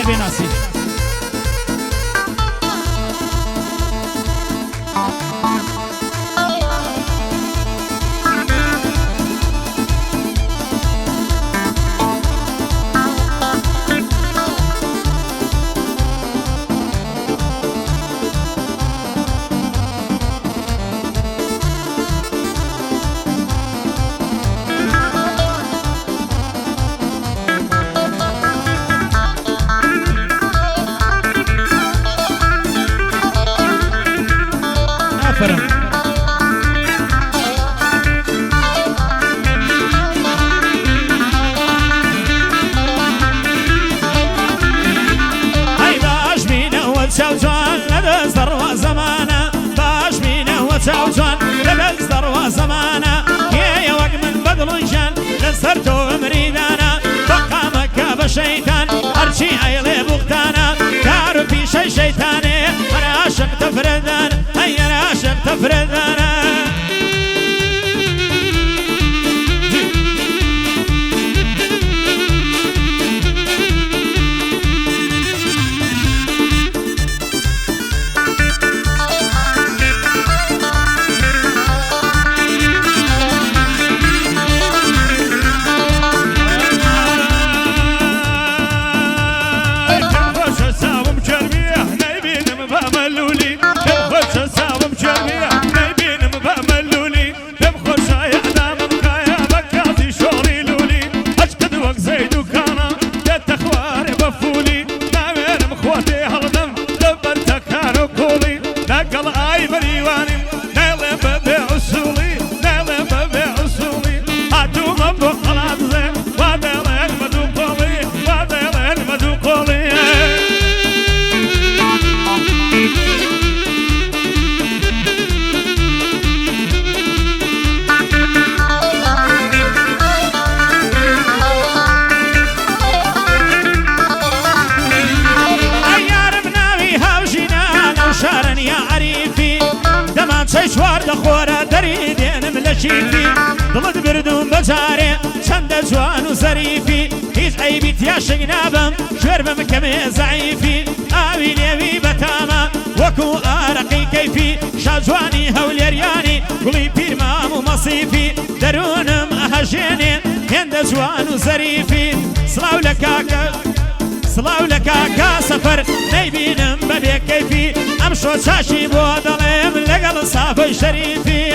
خير بناسي شوجان لبس ذروة زمانه باش بينا وشوجان لبس ذروة زمانه يا وق من بدل جان لسرتو مريدانا بقى مكة بشيطان هرشي عيلي بغتانا كارو في شي شيطاني انا عاشق تفردان هيا انا عاشق تفردانا شوار دخورة دري دين ملشيفي ضلت بردون بجاري شند جوان وزريفي هيج عيبيت يا شقنابم شربم كمي زعيفي آوي ليوي بتاما وكو آرقي كيفي شاجواني هوليرياني قلي بير مامو مصيفي درونم أهجيني هند جوان وزريفي صلاو لكاكا صلاو لكاكا سفر نيبينم ببيك كيفي امشو شاشي بودلم لقل صافي شريفي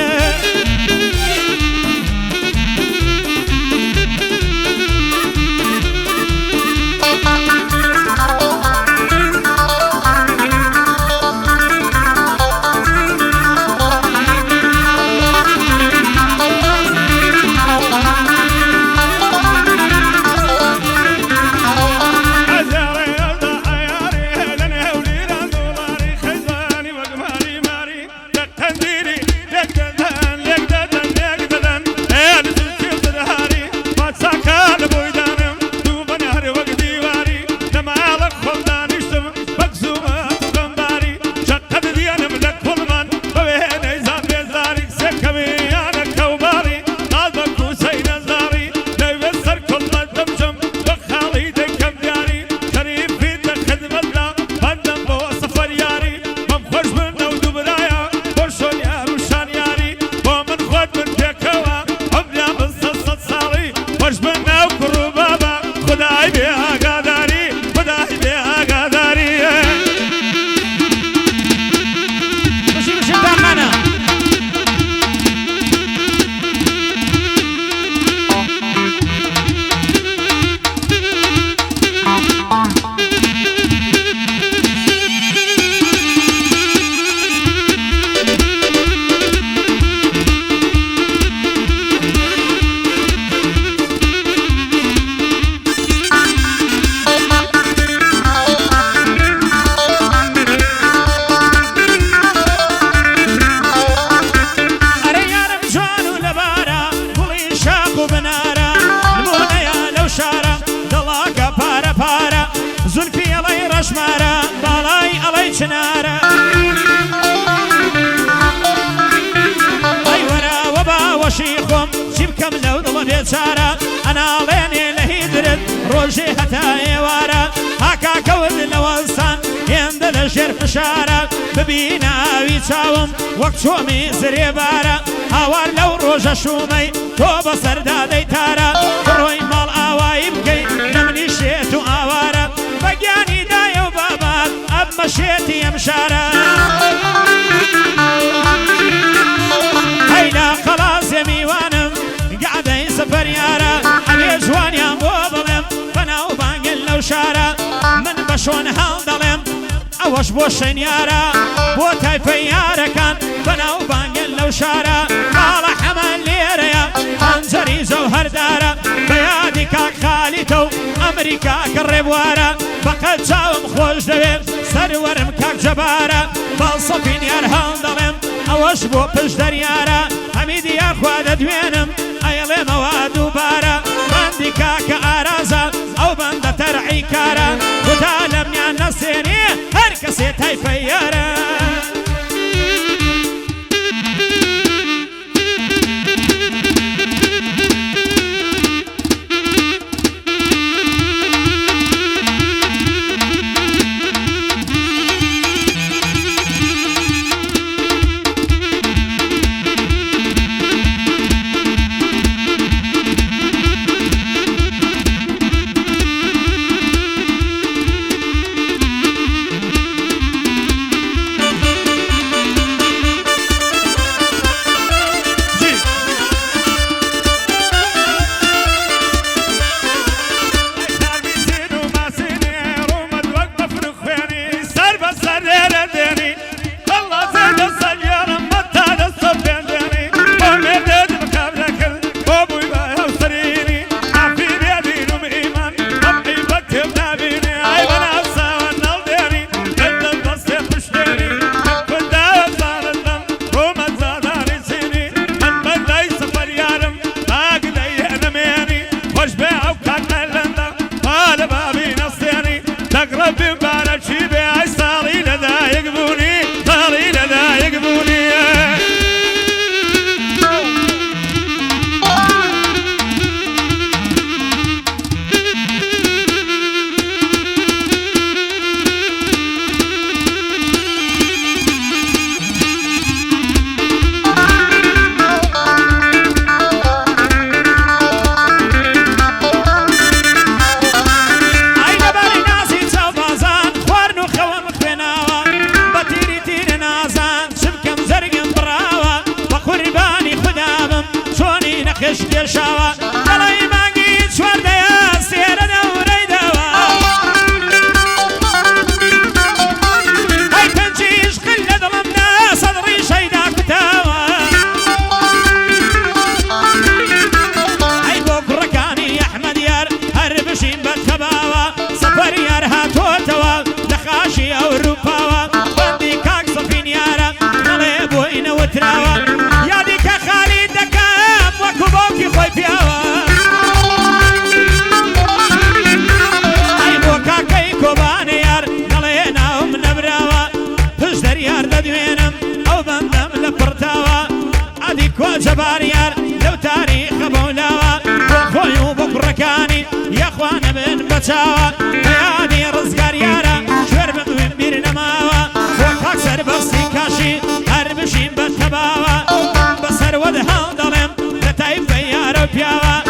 شنارة أي ورا وبا وشيخم جيبكم لو ضل بيتشارة أنا ليني لهيدرد روجي حتى يوارا هكا کەوت لە وەستان هێندە لە ژێر فشارە ببیناوی چاوم وەک چۆمی زرێبارە هاوار لەو ڕۆژە شومەی تۆ بەسەردا دەیتارە بڕۆی ماڵ ئاوایی بکەی نەمنی شێت و ئاوارە بەگیانی دایە و بابات ئەمە شێتی ئەم شارە هەیدا خەڵاسێ میوانم گعدەی سەفەریارە ئەبێ جوانیان بۆ بڵێم بەناو بانگن لەو شارە من بە شۆن هەڵ دەڵێم ئەوەش بۆ شەنیارە بۆ تایفەی یارەکان بەناو بانگن لەو شارە ماڵە حەمەل لێرەیە خەنجەری زەوهەردارە بە یادی کاک خالیتە و ئەمریکا کە ڕێبوارە بەقەت چاوم خۆش دەوێت سەروەرم کاک جەبارە بەڵسەفین یار هەڵ دەڵێم ئەوەش بۆ پشت دەریارە هەمیدی یاخوا دەدوێنم ئەیڵێمەوە دووبارە بەندی کاکە ئارازە ئەو بەندە تەرعی کارە کوتا لە منیان نەسێنێ هەر کەسێ تایفەی یارە جباريار لو تاريخ بولاوا خويو بكركاني يا اخوانا من بتاوا يادي رزقار يارا شرب من بيرنماوا وكاكسر بسي كاشي هربشين بتباوا بسر ودها ظلم لتايف يارا بياوا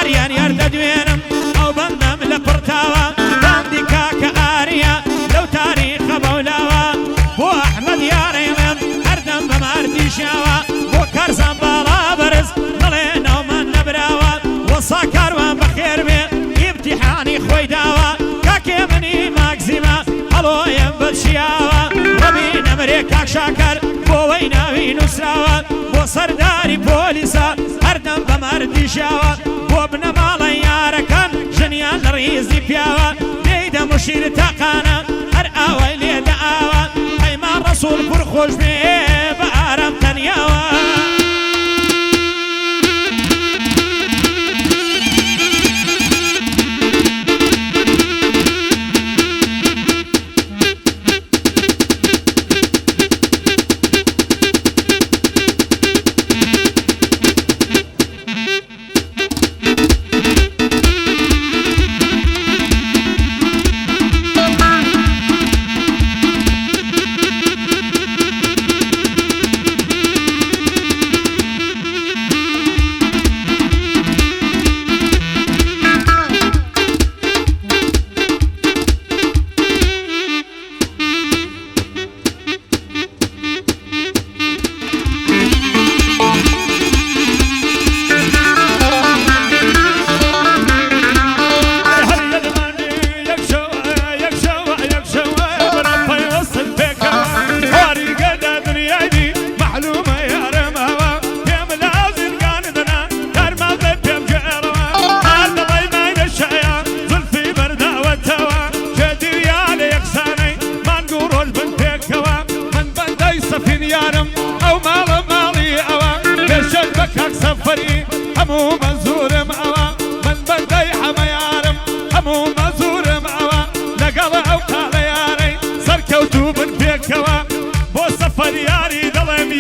اريان يارد دوينم او بندم لبرتاوا باندي كاكا اريا لو تاريخ بولاوا بو احمد ياريمم هردم بماردي شاوا كارزان بالا برز نڵێنە ومان نەبراوە وەسا کاروان بەخێر بێ ئیمتیحانی خۆی داوە کاکێ منی ماگزیمە هەڵۆیەم بەچیاوە ڕەبی نەمرێ کاک شاکەر بۆوەی ناوی نووسراوە بۆ سەرداری پۆلیسە هەردەم بە مەردی شاوە بۆ بنە ماڵە یارەکان ژنیان لە ڕیزی پیاوە دەیدە مشیر تاقانە هەر ئاوای لێدە ئاوە پەیمان ڕەسوول پڕ خۆش بێ بە ئارام تەنیاوە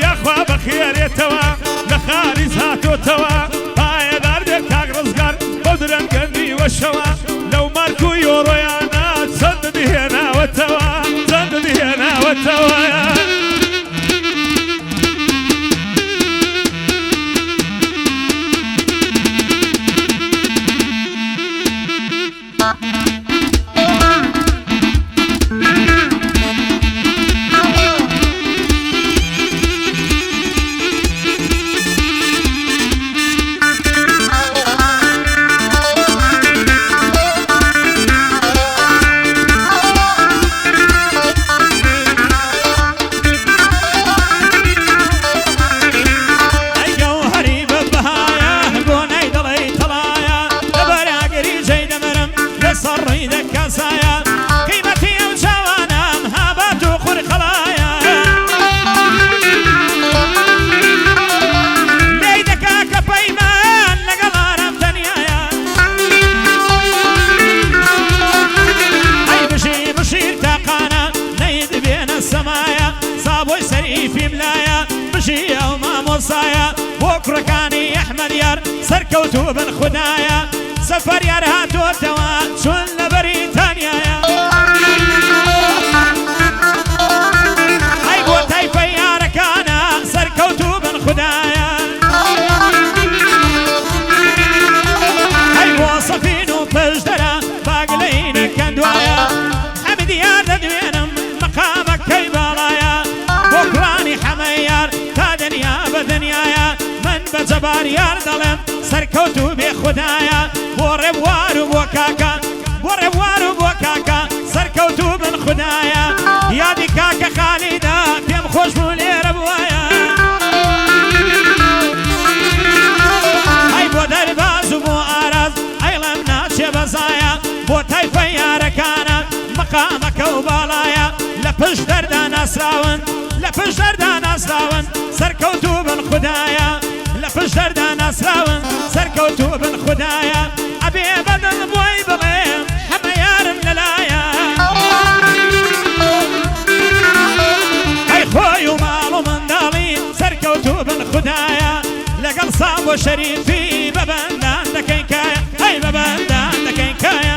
یاخوا بەخێرێتەوە لە خاڵی هاتۆتەوە پایەدار بێ کاک ڕزگار بۆ درەنگەندی وەشەوە لەو مارک و یۆڕۆیانە چەند دهێناوەتەوە چەند دهێناوەتەوە سەرکەوتوو بن خودایە سەفەر یار هاتۆتەوە چۆن لە بەریتانیایە ئەی بۆ تایفە یارەکانە سەرکەوتوو بن خودایە ئەی بۆ سەفین و پشدەرە باگلەینە کەندوایە ئەمە دیار دەدوێنم مەقامەکەی باڵایە بۆ کوڕانی حەمەی یار تا دنیا بە دنیایە من بە جەبار یار دەڵێم سەرکەوتوو بێ خودایە بۆ ڕێبوار و بۆ کاکە بۆ ڕێبوار و بۆ کاکە سەرکەوتوو بن خودایە یادی کاکە خالیدا پێم خۆش بوو لێرە بوایە ئەی بۆ دەرباز و بۆ ئاراز ئەیڵەم ناچێ بەزایە بۆ تایفە یارەکانە مەقامەکە و باڵایە لە پشت دەردا ناسراون لە پشت دەردا ناسراون سەرکەوتوو بن خودایە لە پشت دەردا ناسراون سەرکەوتوو بن خودایە ئەبێ بەدڵ بۆی بڵێم هەمە یارم لەلایە ئەی خۆی و ماڵ و منداڵی سەرکەوتوو بن خودایە لەگەڵ ساڵ و شەریفی بەبەندان دەکەین کایە ئەی بەبەندان دەکەین کایە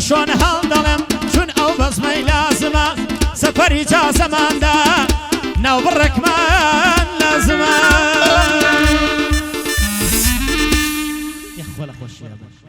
شۆن هەڵدەڵێم چون ئەو بەزمەی لازمە سەفەری جازەماندا ناو بڕێکمان لازمە یەخوا لە خۆشیە